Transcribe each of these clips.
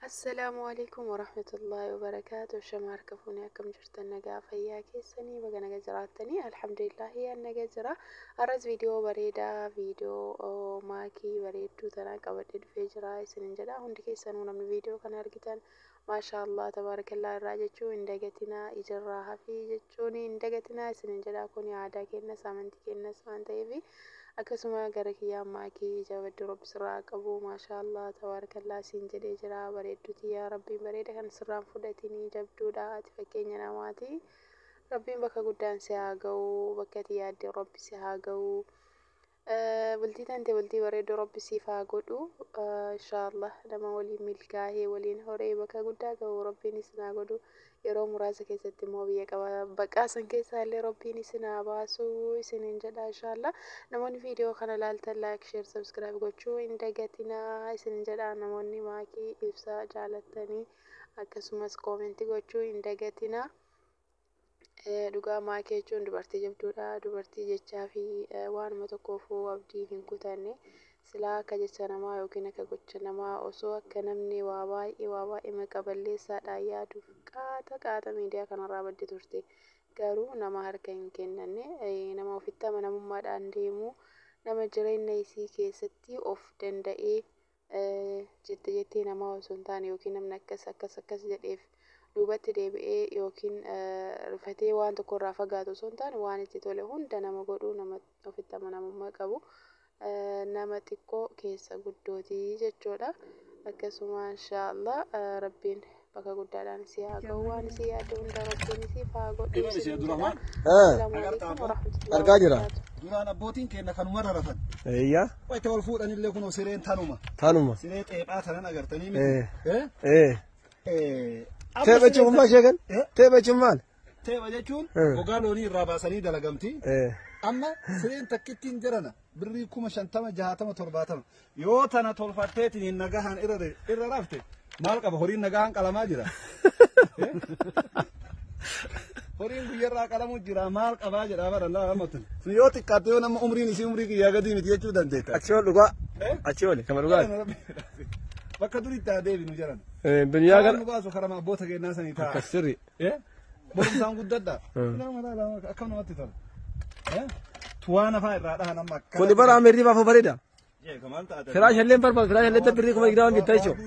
السلام عليكم ورحمة الله وبركاته. شمار كفوني كم جرت النجا فيا كيسني بقى جراتني الحمد لله هي النجا جرا أرز فيديو بريدا فيديو ماكي بريدو تنا قبل الفجر سننجدا هندي كيسنونا من فيديو كان أرجتان ما شاء الله تبارك الله راجعوا إندجتنا إجراها في جتوني إندجتنا سننجدا كوني عادا كنا سامنتي كنا سامنتي في أكسما غرك يا ماكي جواد رب سراق أبو ما شاء الله تبارك الله سنجد إجرا بريدتي يا ربي بريد كان سرام فدتني جبدو دات فكيني نواتي ربي بك قدام سياقو بكتي يادي ربي سياقو بلتي تنتي بلتي بريد ربي سيفاقو إن شاء الله لما ولي ملكاهي ولين هوري بك قدام ربي نسناقو yeroo muraasa keessatti immoo biyya qaba baqaasan keessa illee rabbiin isin haa baasu isiniin jedha inshallah namoonni viidiyoo kana ilaaltan like share subscribe gochuu hin dagatinaa isiniin jedha namoonni maakii ibsaa jaalatanii akkasumas koomentii gochuu hin dagatinaa dhugaa maakii jechuun dubartii jabduudha dubartii jechaa fi waanuma tokkoofuu abdii hin kutanne silaa akka jecha namaa yookiin akka gocha namaa osoo akka namni waa baay'ee maqaballeessaadha yaaduuf qaata miidiyaa kanarraa badde turte garuu nama harka hin kennanne nama ofitti amanamummaadhaan deemu nama jireenya isii keessatti of danda'ee jettee nama osoo hin taane yookiin namni akkas jedheef duubatti deebi'ee yookiin rifatee waan tokkorraa fagaatu osoo hin taane waan itti tole hunda nama godhu nama ofitti amanamummaa qabu nama xiqqoo keessa guddootii jechuudha akkasuma inshallah rabbiin baka guddaadhaan si haa ga'u waan si yaadde hunda rabbiin si haa godhu argaa jira duraan abbootiin keenya kanuma rarafan eeyya wayita wal fuudhanillee kunoo sireen tanuma siree xeephaa tanan agartanii teephachuun maal sheekan teephachuun maal teepha jechuun gogaa loonii irraa baasanii dalagamti amma sireen takkittiin jirana birrii 50-60-70 yoo tana tolfatteetiin nagahan irra rafte maal qaba horiin nagahan qalamaa jira horiin guyyarraa qalamuu jira maal qabaa jedhaa barallaa ramatan yoo xiqqaatte yoo nama umriin isii umrii kiyyaa gadii miti jechuu dandeetta achi ol dhugaa achi ol kama dhugaa bakka duritti haa deebinu jiran duniyaa kana nu baasu karama abboota kennaa sanii ta'a akkas sirri borumsaan guddadha akkam namatti tola tuwaana faa irraa dhahan amma akka kuni bara ameerri baafoo bareeda firaash illee barbaadu firaash illee dabirrii kuma digdama bittaa jechuudha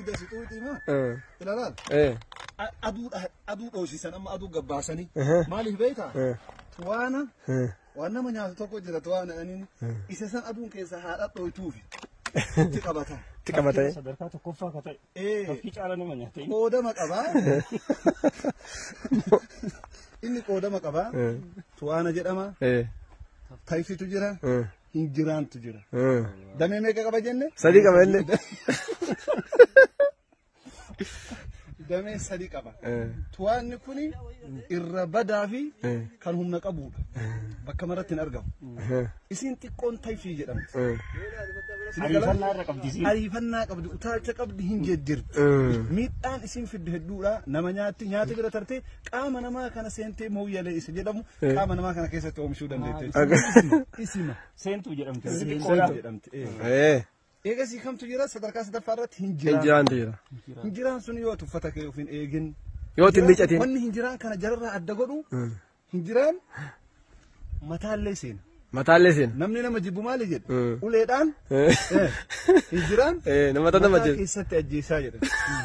ilaalaal aduu dhoosisan amma aduu gabbaasanii maaliif beektaa tuwaana waan nama nyaatu tokko jira tuwaana aniin isa san aduun keessa haadha dhoytuufi itti qabata sadarkaa tokkoffaa ka ta'e fakkii caala nama nyaata qoodama qabaa inni qoodama qabaa tuwaana jedhama tayfitu jira hinjiraantu jira damee meeqa qaba jenne sadii qaba jenne damee sadii qaba tuwaanni kuni irra badaa fi kan humna qabudha bakka maratti hin argamu isiin xiqqoon tayfii jedhamti ariifannaa qabdi utaalcha qabdi hin jeddirti miidhaan isiin fiddu hedduudha nama nyaati bira tarte qaama namaa kana seentee mooyyalee isa jedhamu qaama namaa kana keessatti oomishuu dandeetti isima seentuu jedhamti eegasii kamtu jira sadarkaa sadaffaa irratti hinjiraan jira hinjiraan sun yoo tuffata kee ofiin eegin yoo timmicatiin wanni hinjiraan kana jararraa adda godhu hinjiraan mataallee seena namni nama jibbu maali jedhe uleedhaan hinjiraan nama keessatti ajjeesaa jedhan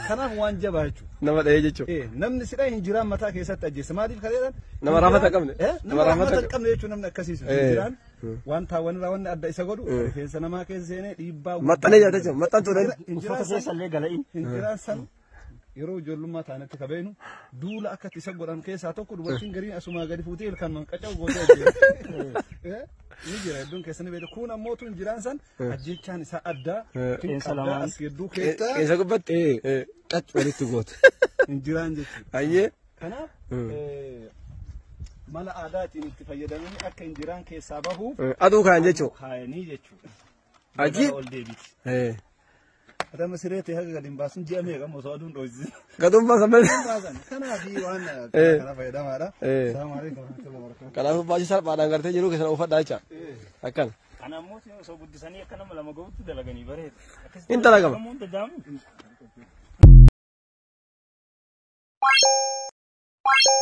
kanaaf waan jabaa jechuudha nama dhahee jechuudha namni sidha hinjiraan mataa keessatti ajjeessa maaliif kareedhaan nama raafata qabne jechuudha namni akkasiisu hinjiraan waan taawwanirraa wanni adda isa godhu rifeensa namaa keessa seenee dhiibbaa maxxanee jaata jechuudha maxxantuudha uffata keessa illee gala'in hinjiraan san yeroo ijoollummaa taanetti kabeenu duula akkatti isa godhan keessaa tokko dubartiin gariin asumaa gadi fuutee ilkaan manqaca'u gootee ajjeera ni jira hedduun keessanii beektu kun ammoo tun jiraan san ajjechaan isaa addaa qeensa lamaan as hedduu keessaa qeensa gubbatti qac walitti goote hinjiraan jechuudha ayyee kanaaf mala aadaatiin itti fayyadamanii akka hinjiraan keessaa bahuuf aduu kaan jechuudha kaayanii jechuudha ajii ol deebiti adama sireete haga gadin baasun ji'a meeqa osoo aduun dhoosisi gaduun baasan kanaaf waan kana fayyadamaadha salaamu alaikum kanaafuu baay'ee salphaadhaan gartee jiru keessan uffadhaa jecha akkana kana ammoo osoo guddisanii akka nama lama ga'utti dalaganii bareeda hin dalagama Bye.